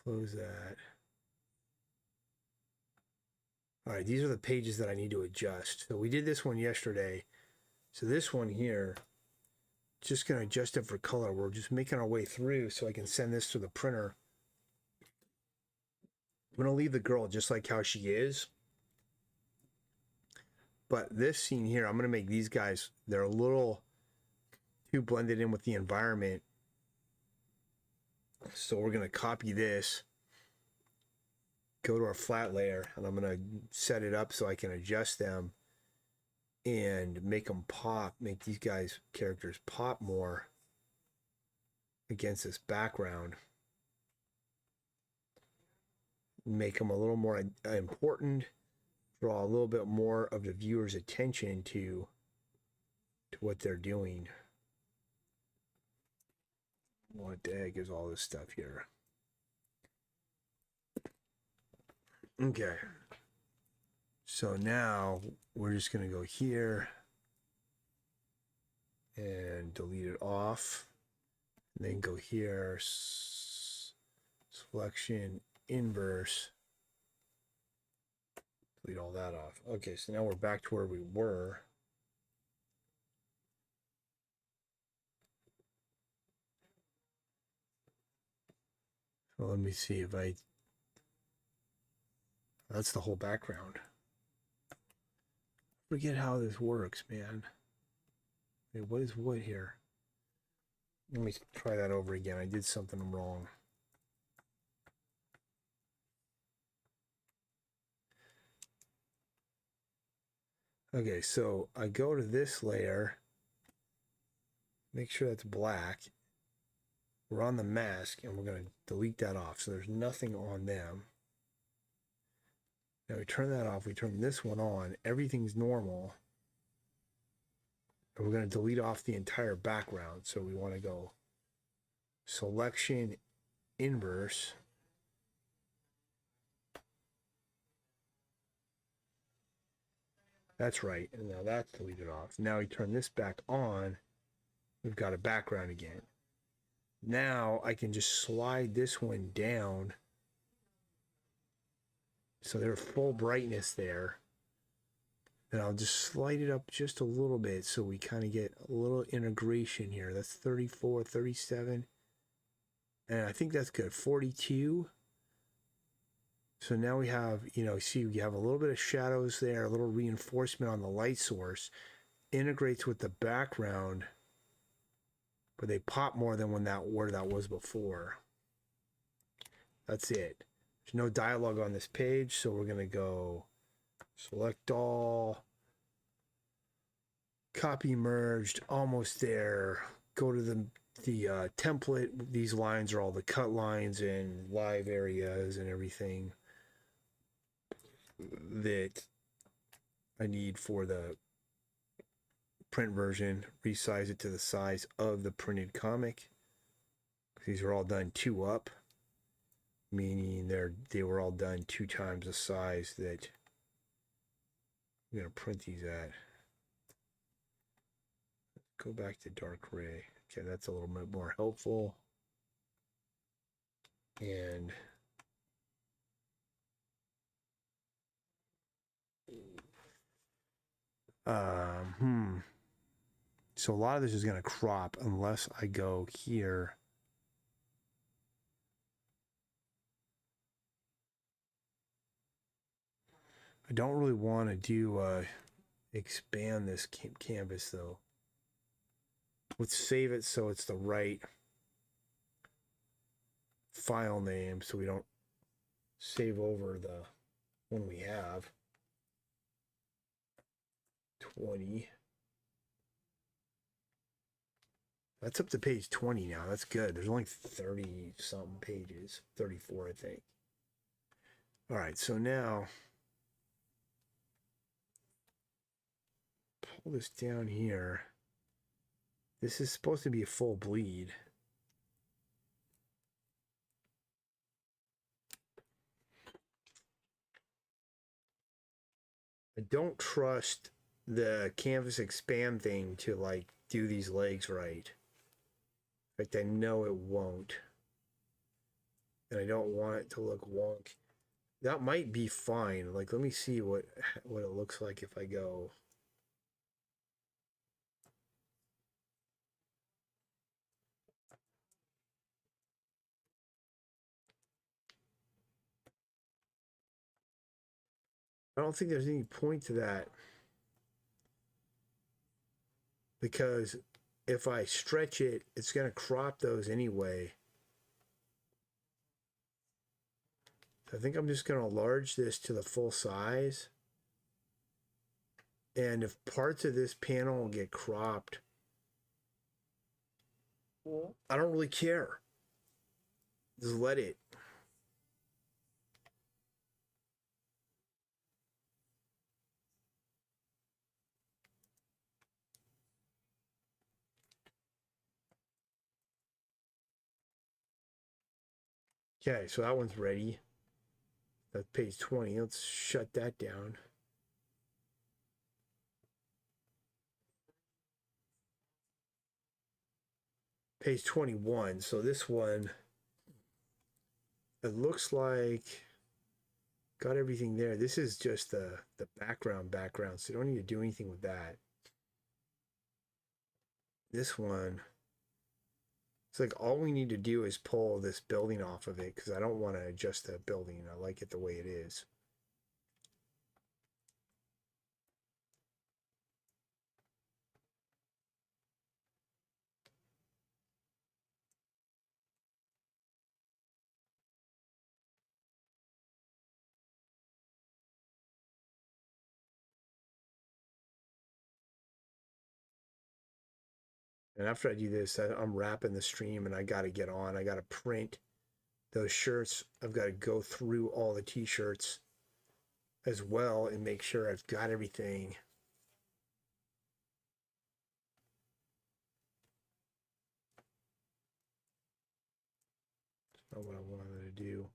Close that. All right, these are the pages that I need to adjust. So we did this one yesterday. So this one here, just going to adjust it for color. We're just making our way through so I can send this to the printer. I'm going to leave the girl just like how she is. But this scene here, I'm going to make these guys, they're a little too blended in with the environment. So we're going to copy this, go to our flat layer, and I'm going to set it up so I can adjust them and make them pop, make these guys, characters pop more against this background. Make them a little more important, draw a little bit more of the viewer's attention to what they're doing. What the heck is all this stuff here? Okay. So now we're just going to go here and delete it off. And then go here, selection, inverse. Delete all that off. Okay, so now we're back to where we were. So let me see if I... That's the whole background. Forget how this works, man. Wait, what is what here? Let me try that over again. I did something wrong. Okay, so I go to this layer, make sure that's black. We're on the mask, and we're going to delete that off. So there's nothing on them. Now we turn that off. We turn this one on. Everything's normal. And we're going to delete off the entire background. So we want to go selection inverse. That's right. And now that's deleted off. Now we turn this back on. We've got a background again. Now I can just slide this one down. So they're full brightness there. And I'll just slide it up just a little bit so we kind of get a little integration here. That's 34, 37. And I think that's good. 42. So now we have, you know, see, you have a little bit of shadows there, a little reinforcement on the light source. Integrates with the background, but they pop more than when where that was before. That's it. There's no dialogue on this page, so we're going to go select all, copy merged, almost there. Go to the template. These lines are all the cut lines and live areas and everything that I need for the print version. Resize it to the size of the printed comic. These are all done 2 up, meaning they were all done 2 times the size that I'm going to print these at. Go back to dark gray. Okay, that's a little bit more helpful. And so a lot of this is going to crop unless I go here. I don't really want to do expand this canvas though. Let's save it so it's the right file name so we don't save over the one we have. 20. That's up to page 20 now. That's good. There's only 30 something pages. 34, I think. All right, so now pull this down here. This is supposed to be a full bleed. I don't trust the canvas expand thing to like do these legs right. In fact, I know it won't. And I don't want it to look wonk. That might be fine. Like, let me see what it looks like if I go. I don't think there's any point to that. Because if I stretch it, it's going to crop those anyway. I think I'm just going to enlarge this to the full size. And if parts of this panel get cropped, I don't really care. Just let it. Okay, so that one's ready. That's page 20. Let's shut that down. Page 21. So this one, it looks like got everything there. This is just the background, so you don't need to do anything with that. This one, it's like all we need to do is pull this building off of it because I don't want to adjust that building. I like it the way it is. And after I do this, I'm wrapping the stream and I got to get on. I got to print those shirts. I've got to go through all the t-shirts as well and make sure I've got everything. That's not what I wanted to do.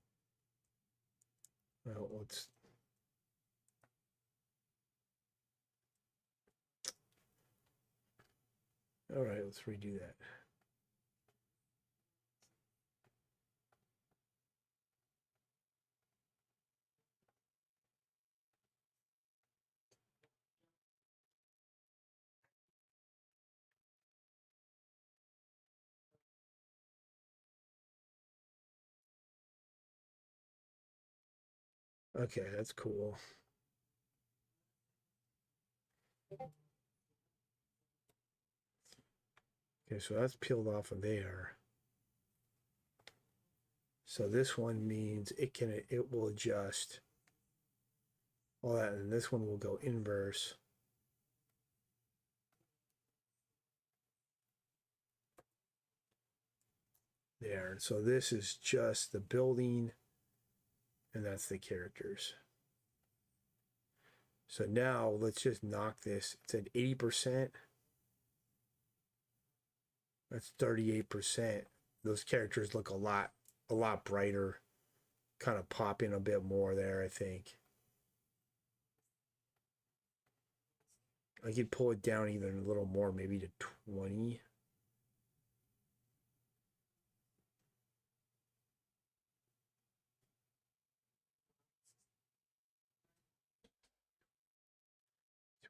Well, let's. All right, let's redo that. Okay, that's cool. Okay, so that's peeled off of there. So this one means it will adjust all that, and this one will go inverse. There. So this is just the building, and that's the characters. So now let's just knock this. It's at 80%. That's 38%. Those characters look a lot brighter. Kind of pop in a bit more there, I think. I could pull it down even a little more, maybe to 20.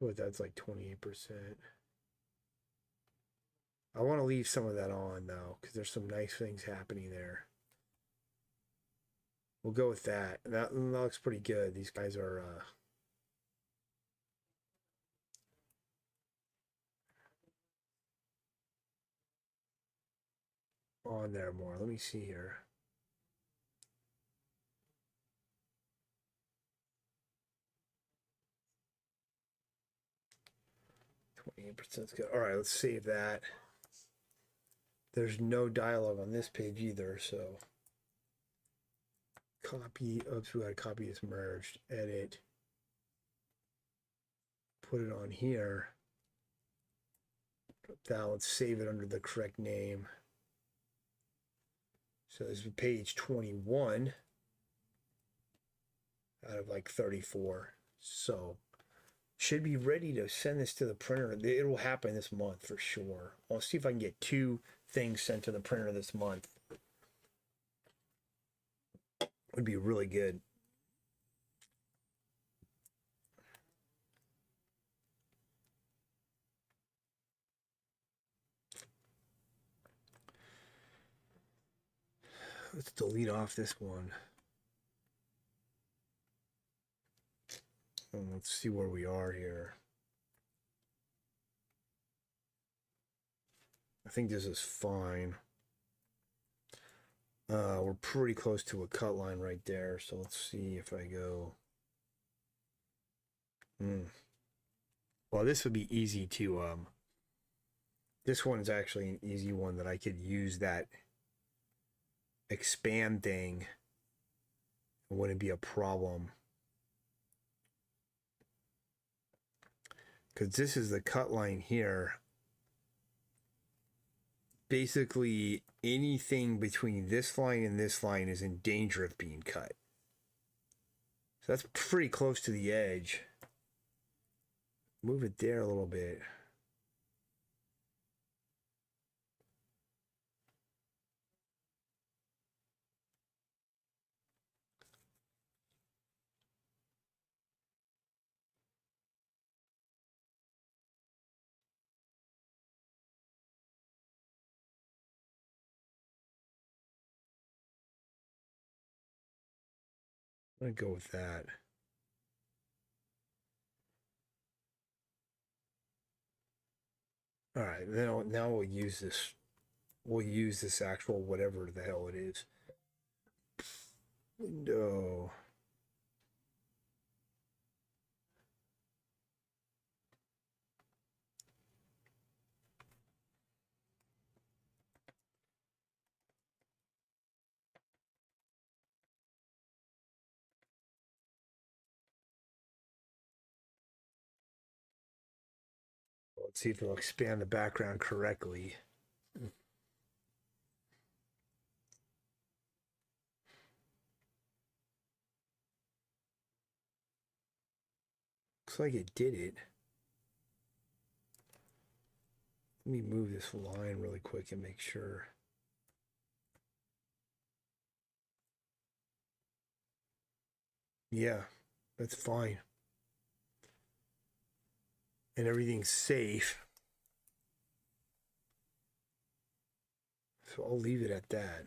So that's like 28%. I want to leave some of that on though, because there's some nice things happening there. We'll go with that. That looks pretty good. These guys are on there more. Let me see here. %'s good. All right, let's save that. There's no dialogue on this page either, so copy. Oops, we got to copy this merged. Edit. Put it on here. Now let's save it under the correct name. So this is page 21 out of like 34. So should be ready to send this to the printer. It will happen this month for sure. I'll see if I can get 2 things sent to the printer this month. Would be really good. Let's delete off this one. And let's see where we are here. I think this is fine. We're pretty close to a cut line right there. So let's see if I go. Well, this would be easy to. This one is actually an easy one that I could use that expand thing. It wouldn't be a problem. Because this is the cut line here. Basically, anything between this line and this line is in danger of being cut. So that's pretty close to the edge. Move it there a little bit. I'm going to go with that. All right, now we'll use this. We'll use this actual whatever the hell it is. Window. Let's see if it'll expand the background correctly. Looks like it did it. Let me move this line really quick and make sure. Yeah, that's fine. And everything's safe. So I'll leave it at that.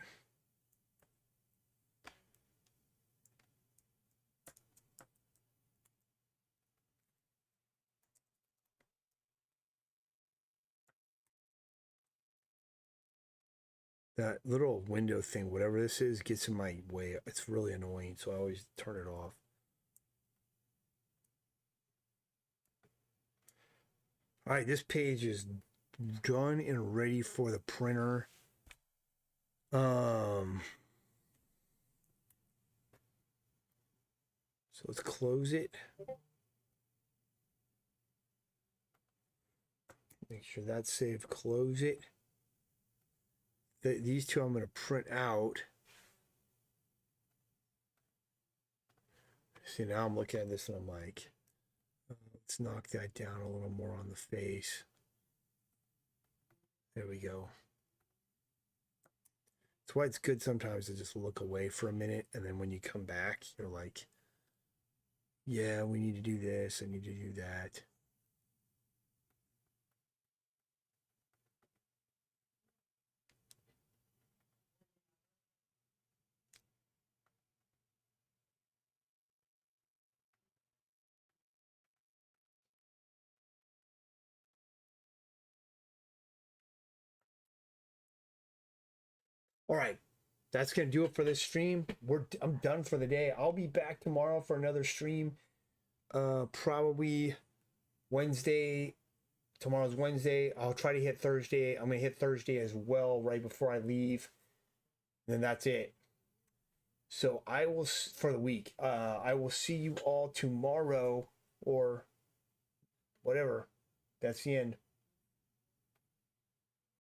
That little window thing, whatever this is, gets in my way. It's really annoying, so I always turn it off. All right, this page is done and ready for the printer. So let's close it. Make sure that's saved. Close it. These two I'm going to print out. See, now I'm looking at this and I'm like, let's knock that down a little more on the face. There we go. That's why it's good sometimes to just look away for a minute, and then when you come back, you're like, yeah, we need to do this, I need to do that. All right, that's gonna do it for this stream. I'm done for the day. I'll be back tomorrow for another stream. Probably Wednesday. Tomorrow's Wednesday. I'll try to hit Thursday. I'm gonna hit Thursday as well right before I leave. And then that's it. So I will, for the week. I will see you all tomorrow or whatever. That's the end.